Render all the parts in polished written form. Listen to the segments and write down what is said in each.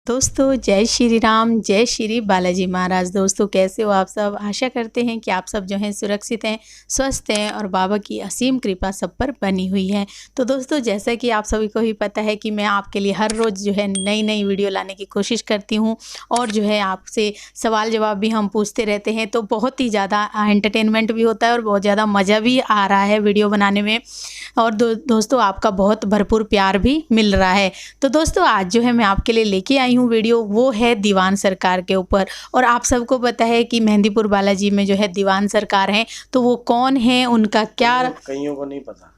दोस्तों जय श्री राम, जय श्री बालाजी महाराज। दोस्तों कैसे हो आप सब? आशा करते हैं कि आप सब जो हैं सुरक्षित हैं, स्वस्थ हैं और बाबा की असीम कृपा सब पर बनी हुई है। तो दोस्तों जैसा कि आप सभी को भी पता है कि मैं आपके लिए हर रोज़ जो है नई नई वीडियो लाने की कोशिश करती हूँ और जो है आपसे सवाल जवाब भी हम पूछते रहते हैं। तो बहुत ही ज़्यादा एंटरटेनमेंट भी होता है और बहुत ज़्यादा मज़ा भी आ रहा है वीडियो बनाने में। और दोस्तों आपका बहुत भरपूर प्यार भी मिल रहा है। तो दोस्तों आज जो है मैं आपके लिए लेके आई हूँ वीडियो, वो है दीवान सरकार के ऊपर। और आप सबको पता है कि मेहंदीपुर बालाजी में जो है दीवान सरकार हैं, तो वो कौन है, उनका क्या। कईयों को नहीं पता,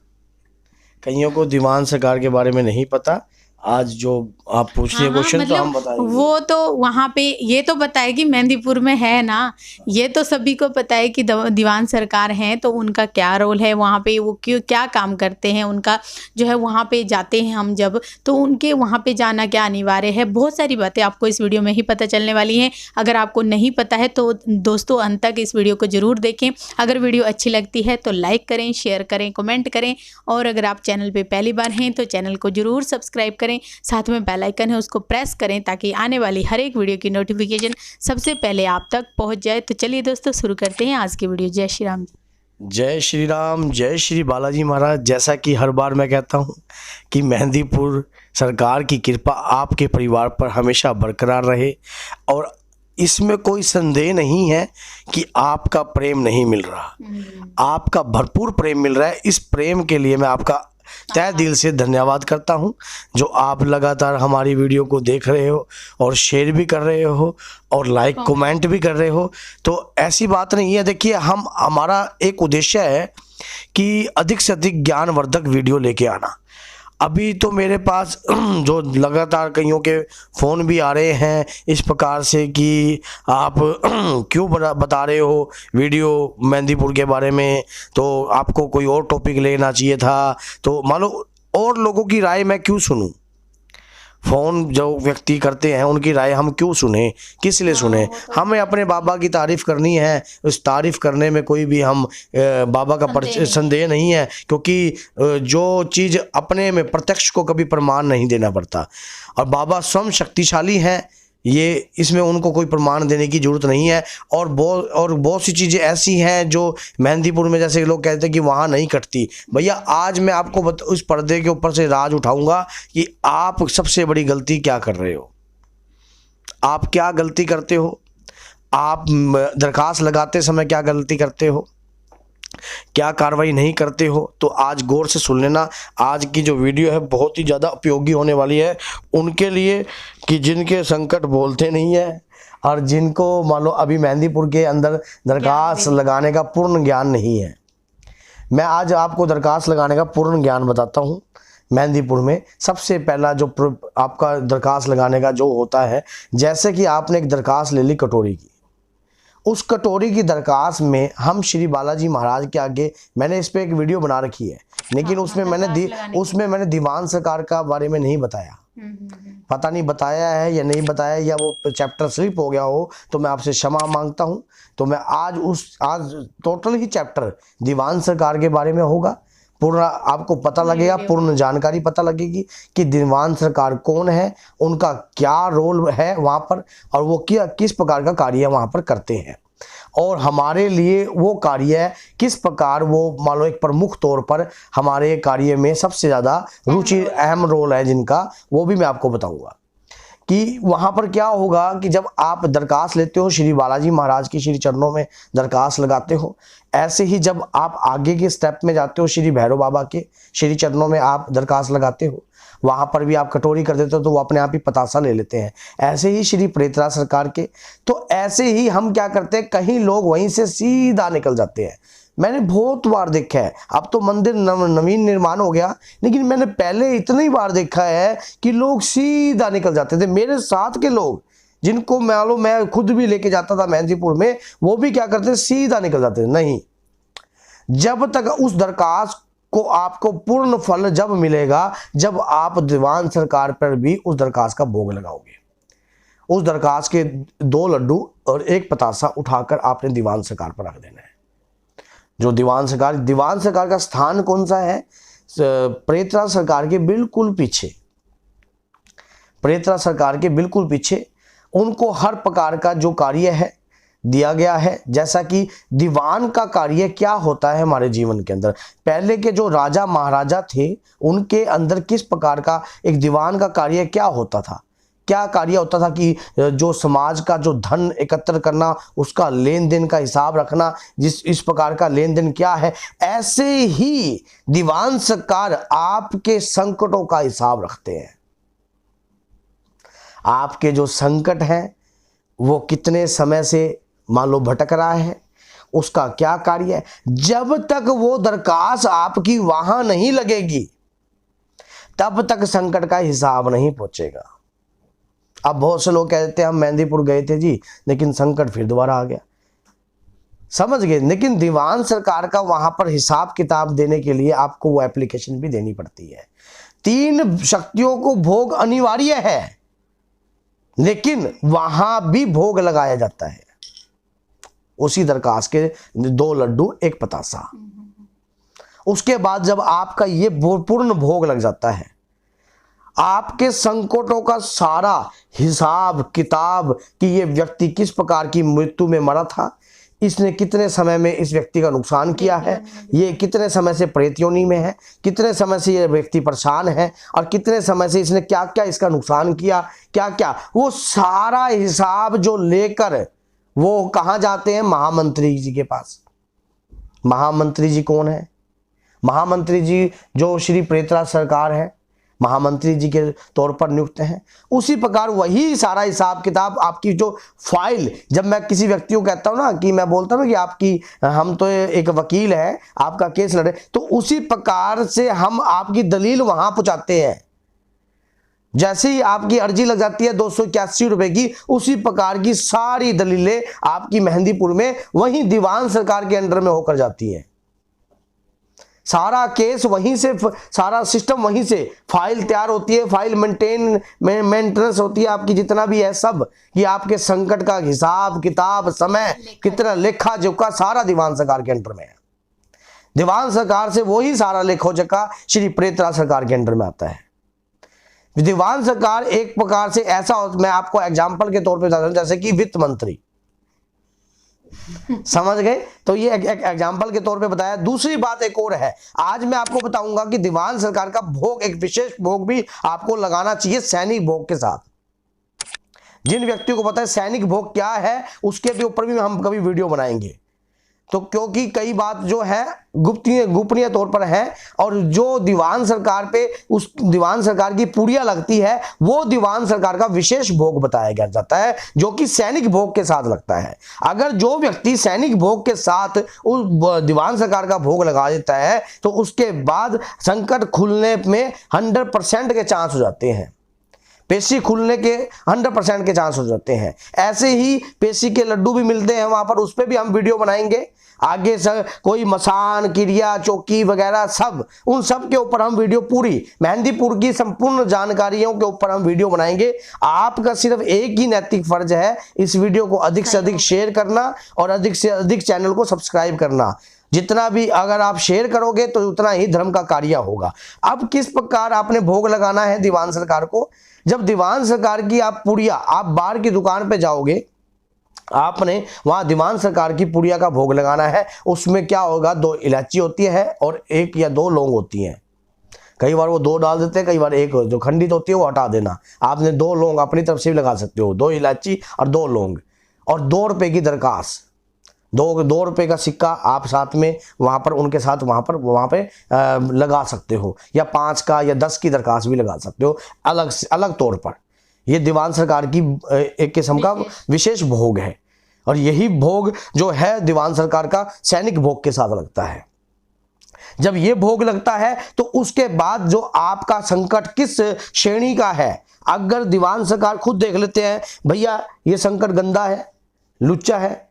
कईयों को दीवान सरकार के बारे में नहीं पता। आज जो आप पूछ रहे क्वेश्चन मतलब तो हम बताएंगे। वो तो वहाँ पे ये तो पता है कि मेहंदीपुर में है ना, ये तो सभी को पता है कि दीवान सरकार हैं, तो उनका क्या रोल है वहाँ पे, वो क्यों क्या काम करते हैं, उनका जो है वहाँ पे जाते हैं हम जब, तो उनके वहाँ पे जाना क्या अनिवार्य है। बहुत सारी बातें आपको इस वीडियो में ही पता चलने वाली हैं। अगर आपको नहीं पता है तो दोस्तों अंत तक इस वीडियो को ज़रूर देखें। अगर वीडियो अच्छी लगती है तो लाइक करें, शेयर करें, कमेंट करें। और अगर आप चैनल पर पहली बार हैं तो चैनल को ज़रूर सब्सक्राइब करें, साथ में बेल आइकन है उसको प्रेस करें ताकि आने वाली हर एक वीडियो की नोटिफिकेशन सबसे पहले आप तक पहुंच जाए। तो चलिए दोस्तों शुरू करते हैं आज की वीडियो। जय श्री राम। जय श्री राम, जय श्री बालाजी महाराज। जैसा कि हर बार मैं कहता हूँ कि मेहंदीपुर सरकार की कृपा आपके परिवार पर हमेशा बरकरार रहे और इसमें कोई संदेह नहीं है कि आपका प्रेम नहीं मिल रहा, आपका भरपूर प्रेम मिल रहा है। इस प्रेम के लिए मैं आपका तहे दिल से धन्यवाद करता हूं, जो आप लगातार हमारी वीडियो को देख रहे हो और शेयर भी कर रहे हो और लाइक कमेंट भी कर रहे हो। तो ऐसी बात नहीं है। देखिए हमारा एक उद्देश्य है कि अधिक से अधिक ज्ञानवर्धक वीडियो लेके आना। अभी तो मेरे पास जो लगातार कईयों के फ़ोन भी आ रहे हैं इस प्रकार से कि आप क्यों बता रहे हो वीडियो मेहंदीपुर के बारे में, तो आपको कोई और टॉपिक लेना चाहिए था। तो मान लो और लोगों की राय मैं क्यों सुनूं? फ़ोन जो व्यक्ति करते हैं उनकी राय हम क्यों सुने, किस लिए सुने? हमें अपने बाबा की तारीफ़ करनी है। उस तारीफ़ करने में कोई भी हम बाबा का संदेह नहीं है, क्योंकि जो चीज़ अपने में प्रत्यक्ष को कभी प्रमाण नहीं देना पड़ता और बाबा स्वयं शक्तिशाली हैं, ये इसमें उनको कोई प्रमाण देने की ज़रूरत नहीं है। और बहुत सी चीज़ें ऐसी हैं जो मेहंदीपुर में, जैसे लोग कहते हैं कि वहाँ नहीं कटती। भैया आज मैं आपको उस पर्दे के ऊपर से राज उठाऊंगा कि आप सबसे बड़ी गलती क्या कर रहे हो। आप क्या गलती करते हो? आप दरखास्त लगाते समय क्या गलती करते हो, क्या कार्रवाई नहीं करते हो? तो आज गौर से सुन लेना। आज की जो वीडियो है बहुत ही ज़्यादा उपयोगी होने वाली है उनके लिए कि जिनके संकट बोलते नहीं है और जिनको मान लो अभी मेहंदीपुर के अंदर दरखास्त लगाने का पूर्ण ज्ञान नहीं है। मैं आज आपको दरखास्त लगाने का पूर्ण ज्ञान बताता हूँ। मेहंदीपुर में सबसे पहला जो आपका दरखास्त लगाने का जो होता है, जैसे कि आपने एक दरखास्त ले ली कटोरी की, उस कटोरी की दरखास्त में हम श्री बालाजी महाराज के आगे, मैंने इस पे एक वीडियो बना रखी है, लेकिन उसमें मैंने दीवान सरकार का बारे में नहीं बताया। पता नहीं बताया है या नहीं बताया, या वो चैप्टर स्लिप हो गया हो तो मैं आपसे क्षमा मांगता हूं। तो मैं आज टोटल ही चैप्टर दीवान सरकार के बारे में होगा। पूर्ण आपको पता लगेगा, पूर्ण जानकारी पता लगेगी कि दीवान सरकार कौन है, उनका क्या रोल है वहाँ पर और वो किस प्रकार का कार्य वहाँ पर करते हैं और हमारे लिए वो कार्य किस प्रकार वो मान लो एक प्रमुख तौर पर हमारे कार्य में सबसे ज़्यादा रुचि अहम रोल है जिनका, वो भी मैं आपको बताऊंगा कि वहाँ पर क्या होगा कि जब आप दरखास्त लेते हो श्री बालाजी महाराज की श्री चरणों में दरखास्त लगाते हो, ऐसे ही जब आप आगे के स्टेप में जाते हो श्री भैरव बाबा के श्री चरणों में आप दरखास्त लगाते हो, वहाँ पर भी आप कटोरी कर देते हो तो वो अपने आप ही पतासा ले लेते हैं। ऐसे ही श्री प्रेतराज सरकार के, तो ऐसे ही हम क्या करते हैं, कहीं लोग वहीं से सीधा निकल जाते हैं। मैंने बहुत बार देखा है, अब तो मंदिर नवीन निर्माण हो गया, लेकिन मैंने पहले इतनी बार देखा है कि लोग सीधा निकल जाते थे। मेरे साथ के लोग जिनको मैं खुद भी लेके जाता था मेहंदीपुर में, वो भी क्या करते, सीधा निकल जाते थे। नहीं, जब तक उस दरखास्त को आपको पूर्ण फल जब मिलेगा जब आप दीवान सरकार पर भी उस दरखास्त का भोग लगाओगे। उस दरखास्त के 2 लड्डू और 1 पतासा उठाकर आपने दीवान सरकार पर रख देना है। जो दीवान सरकार का स्थान कौन सा है? प्रेतराज सरकार के बिल्कुल पीछे। प्रेतरा सरकार के बिल्कुल पीछे उनको हर प्रकार का जो कार्य है दिया गया है। जैसा कि दीवान का कार्य क्या होता है हमारे जीवन के अंदर, पहले के जो राजा महाराजा थे उनके अंदर किस प्रकार का एक दीवान का कार्य क्या होता था, क्या कार्य होता था कि जो समाज का जो धन एकत्र करना, उसका लेन देन का हिसाब रखना, इस प्रकार का लेन देन क्या है, ऐसे ही दीवान सरकार आपके संकटों का हिसाब रखते हैं। आपके जो संकट हैं वो कितने समय से मान लो भटक रहा है, उसका क्या कार्य है, जब तक वो दरखास्त आपकी वहां नहीं लगेगी तब तक संकट का हिसाब नहीं पहुंचेगा। अब बहुत से लोग कहते हैं हम मेहंदीपुर गए थे जी, लेकिन संकट फिर दोबारा आ गया, समझ गए। लेकिन दीवान सरकार का वहां पर हिसाब किताब देने के लिए आपको वो एप्लीकेशन भी देनी पड़ती है। 3 शक्तियों को भोग अनिवार्य है, लेकिन वहां भी भोग लगाया जाता है। उसी दरखास्त के 2 लड्डू 1 पतासा। उसके बाद जब आपका ये पूर्ण भोग लग जाता है, आपके संकटों का सारा हिसाब किताब कि ये व्यक्ति किस प्रकार की मृत्यु में मरा था, इसने कितने समय में इस व्यक्ति का नुकसान किया है, ये कितने समय से प्रेत योनि में है, कितने समय से ये व्यक्ति परेशान है, और कितने समय से इसने क्या क्या इसका नुकसान किया, क्या क्या, वो सारा हिसाब जो लेकर वो कहाँ जाते हैं, महामंत्री जी के पास। महामंत्री जी कौन है? महामंत्री जी जो श्री प्रेतराज सरकार है, महामंत्री जी के तौर पर नियुक्त हैं। उसी प्रकार वही सारा हिसाब किताब आपकी जो फाइल, जब मैं किसी व्यक्ति को कहता हूं ना कि मैं बोलता हूं कि आपकी, हम तो एक वकील है, आपका केस लड़े, तो उसी प्रकार से हम आपकी दलील वहां पहुंचाते हैं। जैसे ही आपकी अर्जी लग जाती है 281 रुपए की, उसी प्रकार की सारी दलीलें आपकी मेहंदीपुर में वहीं दीवान सरकार के अंडर में होकर जाती है। सारा केस वहीं से, सारा सिस्टम वहीं से, फाइल तैयार होती है, फाइल मेंटेनेंस होती है आपकी, जितना भी है सब, कि आपके संकट का हिसाब किताब, समय कितना, लेखा जोखा सारा दीवान सरकार के अंडर में है। दीवान सरकार से वही सारा लेखा जोखा श्री प्रेतराज सरकार के अंडर में आता है। दीवान सरकार एक प्रकार से ऐसा, मैं आपको एग्जाम्पल के तौर पे बता दूं, जैसे कि वित्त मंत्री, समझ गए, तो ये एक एग्जाम्पल के तौर पे बताया। दूसरी बात एक और है, आज मैं आपको बताऊंगा कि दीवान सरकार का भोग, एक विशेष भोग भी आपको लगाना चाहिए सैनिक भोग के साथ। जिन व्यक्तियों को पता है सैनिक भोग क्या है, उसके भी ऊपर भी हम कभी वीडियो बनाएंगे। तो क्योंकि कई बात जो है गोपनीय तौर पर है, और जो दीवान सरकार पे उस दीवान सरकार की पुड़िया लगती है, वो दीवान सरकार का विशेष भोग बताया जाता है, जो कि सैनिक भोग के साथ लगता है। अगर जो व्यक्ति सैनिक भोग के साथ उस दीवान सरकार का भोग लगा देता है, तो उसके बाद संकट खुलने में 100% के चांस हो जाते हैं, पेशी खुलने के 100% के चांस हो जाते हैं। ऐसे ही पेशी के लड्डू भी मिलते हैं वहां पर, उस पर भी हम वीडियो बनाएंगे आगे से। कोई मसान क्रिया चौकी वगैरह सब, उन सब के ऊपर हम वीडियो, पूरी मेहंदीपुर की संपूर्ण जानकारियों के ऊपर हम वीडियो बनाएंगे। आपका सिर्फ एक ही नैतिक फर्ज है, इस वीडियो को अधिक से अधिक शेयर करना और अधिक से अधिक चैनल को सब्सक्राइब करना। जितना भी अगर आप शेयर करोगे तो उतना ही धर्म का कार्य होगा। अब किस प्रकार आपने भोग लगाना है दीवान सरकार को? जब दीवान सरकार की आप पुड़िया, आप बाहर की दुकान पे जाओगे, आपने वहां दीवान सरकार की पुड़िया का भोग लगाना है। उसमें क्या होगा, 2 इलायची होती है और 1 या 2 लौंग होती हैं। कई बार वो 2 डाल देते हैं, कई बार 1 जो खंडित होती है वो हटा देना। आपने 2 लौंग अपनी तरफ से भी लगा सकते हो, 2 इलायची और 2 लौंग, और 2 रुपए की दरखास्त, 2 रुपए का सिक्का आप साथ में वहां पर उनके साथ वहां पे लगा सकते हो, या 5 का या 10 की दरखास्त भी लगा सकते हो अलग तौर पर। ये दीवान सरकार की एक किस्म का विशेष भोग है, और यही भोग जो है दीवान सरकार का सैनिक भोग के साथ लगता है। जब ये भोग लगता है तो उसके बाद जो आपका संकट किस श्रेणी का है, अगर दीवान सरकार खुद देख लेते हैं भैया ये संकट गंदा है, लुच्चा है,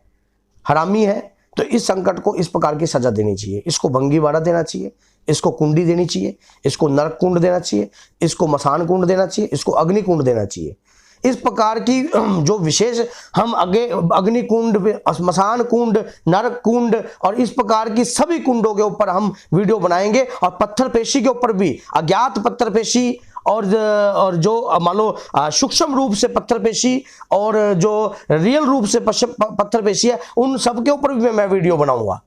हरामी है, तो इस संकट को इस प्रकार की सजा देनी चाहिए, इसको भंगी वाड़ा देना चाहिए, इसको कुंडी देनी चाहिए, इसको नरक कुंड देना चाहिए, इसको मसान कुंड देना चाहिए, इसको अग्नि कुंड देना चाहिए। इस प्रकार की जो विशेष हम आगे अग्नि कुंड, मसान कुंड, नरक कुंड और इस प्रकार की सभी कुंडों के ऊपर हम वीडियो बनाएंगे। और पत्थर पेशी के ऊपर भी, अज्ञात पत्थर पेशी और जो मान लो सूक्ष्म रूप से पत्थरपेशी और जो रियल रूप से पत्थरपेशी है, उन सब के ऊपर भी मैं वीडियो बनाऊंगा।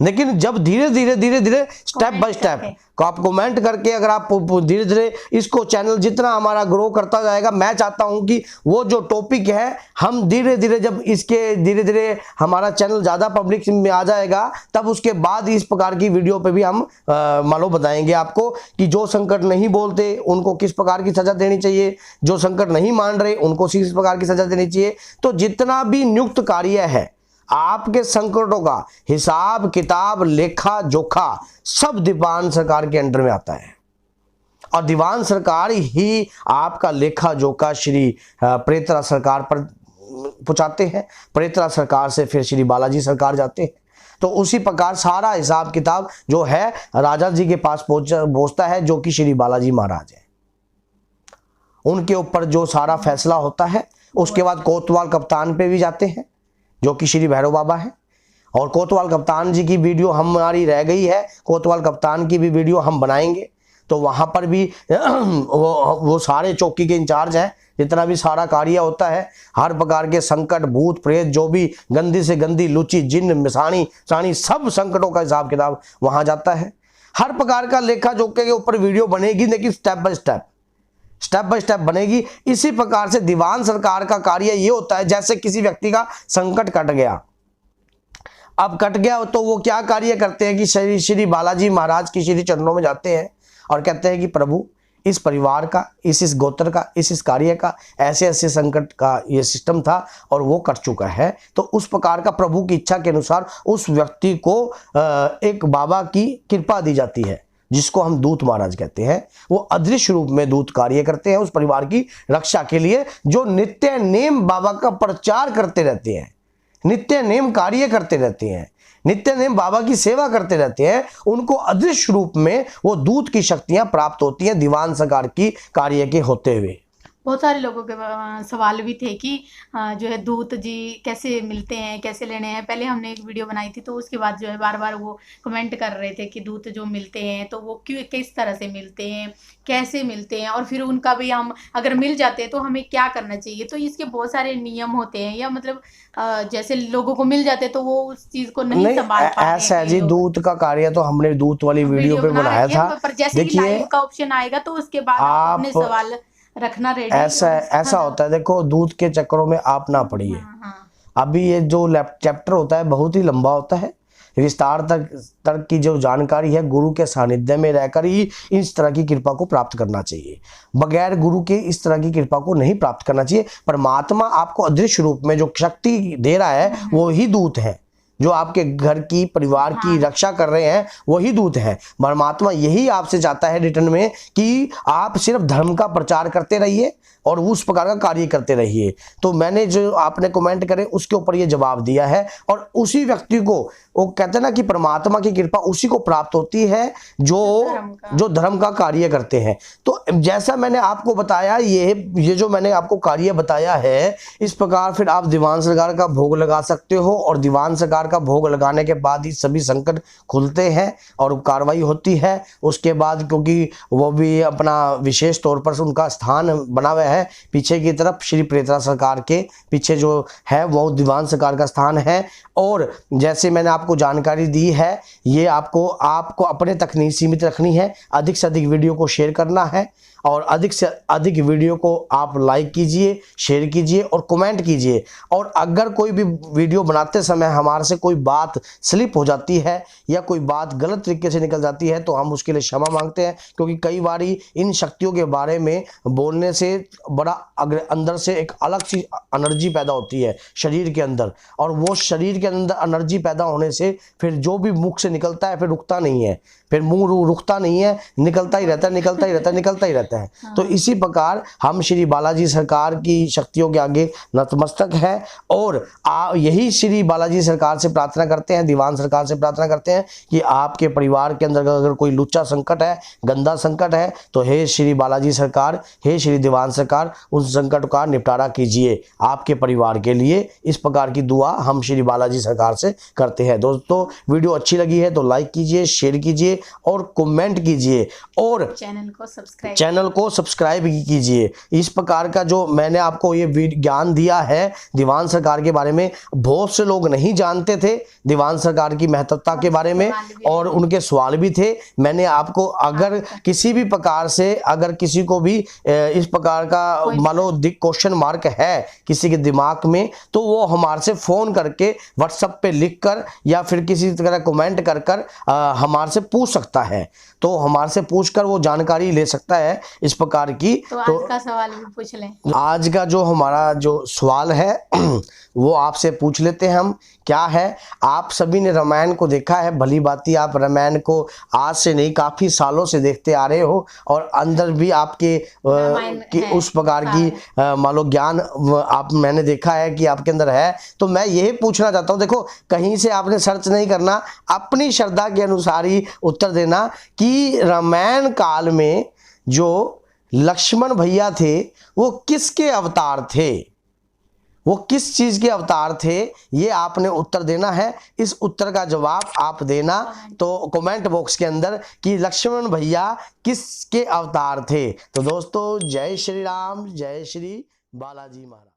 लेकिन जब धीरे धीरे स्टेप बाय स्टेप को आप कमेंट करके, अगर आप धीरे धीरे इसको चैनल जितना हमारा ग्रो करता जाएगा, मैं चाहता हूं कि वो जो टॉपिक है हम धीरे धीरे, जब इसके धीरे धीरे हमारा चैनल ज़्यादा पब्लिक में आ जाएगा, तब उसके बाद इस प्रकार की वीडियो पे भी हम मालूम बताएंगे आपको कि जो संकट नहीं बोलते उनको किस प्रकार की सजा देनी चाहिए, जो संकट नहीं मान रहे उनको किस प्रकार की सजा देनी चाहिए। तो जितना भी नियुक्त कार्य है, आपके संकटों का हिसाब किताब लेखा जोखा सब दीवान सरकार के अंडर में आता है, और दीवान सरकार ही आपका लेखा जोखा श्री प्रेतरा सरकार पर पहुंचाते हैं। प्रेतरा सरकार से फिर श्री बालाजी सरकार जाते हैं। तो उसी प्रकार सारा हिसाब किताब जो है राजा जी के पास पहुंचता है, जो कि श्री बालाजी महाराज है। उनके ऊपर जो सारा फैसला होता है, उसके बाद कोतवाल कप्तान पे भी जाते हैं, जो कि श्री भैरव बाबा है। और कोतवाल कप्तान जी की वीडियो हमारी रह गई है, कोतवाल कप्तान की भी वीडियो हम बनाएंगे। तो वहाँ पर भी वो सारे चौकी के इंचार्ज हैं, जितना भी सारा कार्य होता है, हर प्रकार के संकट भूत प्रेत जो भी गंदी से गंदी लुची जिन्न मिसानी सानी सब संकटों का हिसाब किताब वहाँ जाता है। हर प्रकार का लेखा जोखे के ऊपर वीडियो बनेगी, लेकिन स्टेप बाय स्टेप बनेगी। इसी प्रकार से दीवान सरकार का कार्य ये होता है, जैसे किसी व्यक्ति का संकट कट गया, अब कट गया तो वो क्या कार्य करते हैं कि श्री बालाजी महाराज की श्री चरणों में जाते हैं और कहते हैं कि प्रभु इस परिवार का, इस गोत्र का, इस कार्य का ऐसे ऐसे संकट का ये सिस्टम था और वो कट चुका है। तो उस प्रकार का प्रभु की इच्छा के अनुसार उस व्यक्ति को एक बाबा की कृपा दी जाती है, जिसको हम दूत महाराज कहते हैं। वो अदृश्य रूप में दूत कार्य करते हैं उस परिवार की रक्षा के लिए, जो नित्य नेम बाबा का प्रचार करते रहते हैं, नित्य नेम कार्य करते रहते हैं, नित्य नेम बाबा की सेवा करते रहते हैं। उनको अदृश्य रूप में वो दूत की शक्तियां प्राप्त होती हैं दीवान सरकार की कार्य के होते हुए। बहुत सारे लोगों के सवाल भी थे कि जो है दूत जी कैसे मिलते हैं, कैसे लेने हैं। पहले हमने एक वीडियो बनाई थी, तो उसके बाद जो है बार बार वो कमेंट कर रहे थे कि दूत जो मिलते हैं तो वो क्यों, किस तरह से मिलते हैं, कैसे मिलते हैं, और फिर उनका भी हम अगर मिल जाते हैं तो हमें क्या करना चाहिए। तो इसके बहुत सारे नियम होते हैं, या मतलब जैसे लोगों को मिल जाते तो वो उस चीज़ को नहीं संभाल पाते। ऐसा है जी, दूत का कार्य तो हमने दूत वाली वीडियो पे बनाया था। पर जैसे ही लाइव का ऑप्शन आएगा तो उसके बाद आप अपने सवाल रखना रेडी। ऐसा होता है, देखो दूध के चक्करों में आप ना पड़िए। अभी ये जो चैप्टर होता है बहुत ही लंबा होता है, विस्तार तक की जो जानकारी है गुरु के सानिध्य में रहकर ही इस तरह की कृपा को प्राप्त करना चाहिए। बगैर गुरु के इस तरह की कृपा को नहीं प्राप्त करना चाहिए। परमात्मा आपको अदृश्य रूप में जो शक्ति दे रहा है वो ही दूत है, जो आपके घर की परिवार की रक्षा कर रहे हैं वही दूत हैं। परमात्मा यही आपसे चाहता है रिटर्न में कि आप सिर्फ धर्म का प्रचार करते रहिए और उस प्रकार का कार्य करते रहिए। तो मैंने जो आपने कमेंट करे उसके ऊपर ये जवाब दिया है, और उसी व्यक्ति को वो कहते हैं ना कि परमात्मा की कृपा उसी को प्राप्त होती है जो धर्म का कार्य करते हैं। तो जैसा मैंने आपको बताया, ये जो मैंने आपको कार्य बताया है, इस प्रकार फिर आप दीवान सरकार का भोग लगा सकते हो, और दीवान सरकार का भोग लगाने के बाद ही सभी संकट खुलते हैं और कार्रवाई होती है। उसके बाद क्योंकि वो भी अपना विशेष तौर पर उनका स्थान बना हुआ है पीछे की तरफ, श्री प्रेतरा सरकार के पीछे जो है वो दीवान सरकार का स्थान है। और जैसे मैंने आपको जानकारी दी है, ये आपको अपने तक नहीं सीमित रखनी है, अधिक से अधिक वीडियो को शेयर करना है, और अधिक से अधिक वीडियो को आप लाइक कीजिए, शेयर कीजिए और कमेंट कीजिए। और अगर कोई भी वीडियो बनाते समय हमारे से कोई बात स्लिप हो जाती है या कोई बात गलत तरीके से निकल जाती है तो हम उसके लिए क्षमा मांगते हैं, क्योंकि कई बारी इन शक्तियों के बारे में बोलने से बड़ा अंदर से एक अलग सी एनर्जी पैदा होती है शरीर के अंदर, और वो शरीर के अंदर एनर्जी पैदा होने से फिर जो भी मुख से निकलता है फिर रुकता नहीं है, फिर मुंह रुकता नहीं है, निकलता ही रहता है। तो इसी प्रकार हम श्री बालाजी सरकार की शक्तियों के आगे नतमस्तक है, और यही श्री बालाजी सरकार से प्रार्थना करते हैं, दीवान सरकार से प्रार्थना करते हैं कि आपके परिवार के अंदर अगर कोई लुच्चा संकट है, गंदा संकट है, तो हे श्री बालाजी सरकार, हे श्री दीवान सरकार, उस संकट का निपटारा कीजिए आपके परिवार के लिए। इस प्रकार की दुआ हम श्री बालाजी सरकार से करते हैं। दोस्तों वीडियो अच्छी लगी है तो लाइक कीजिए, शेयर कीजिए कीजिए और कमेंट कीजिए और चैनल को सब्सक्राइब कीजिए। इस प्रकार का जो मैंने आपको ये ज्ञान दिया है दीवान सरकार के बारे में, बहुत से लोग नहीं जानते थे दीवान सरकार की महत्वता के बारे में और उनके सवाल भी थे। मैंने आपको अगर किसी भी प्रकार से अगर किसी को भी इस प्रकार का मान लो क्वेश्चन मार्क है किसी के दिमाग में, तो वो हमारे से फ़ोन करके व्हाट्सएप पे लिख कर या फिर किसी तरह कमेंट कर कर हमारे से पूछ सकता है। तो हमारे से पूछकर वो जानकारी ले सकता है इस प्रकार की। तो आज का सवाल भी पूछ लें। आज का जो हमारा जो सवाल है वो आपसे पूछ लेते हैं हम। क्या है, आप सभी ने रामायण को देखा है, भली भांति आप रामायण को आज से नहीं काफ़ी सालों से देखते आ रहे हो और अंदर भी आपके उस प्रकार की मान लो ज्ञान आप मैंने देखा है कि आपके अंदर है। तो मैं यही पूछना चाहता हूँ, देखो कहीं से आपने सर्च नहीं करना, अपनी श्रद्धा के अनुसार ही उत्तर देना कि रामायण काल में जो लक्ष्मण भैया थे वो किसके अवतार थे, वो किस चीज के अवतार थे, ये आपने उत्तर देना है। इस उत्तर का जवाब आप देना तो कमेंट बॉक्स के अंदर कि लक्ष्मण भैया किसके अवतार थे। तो दोस्तों जय श्री राम, जय श्री बालाजी महाराज।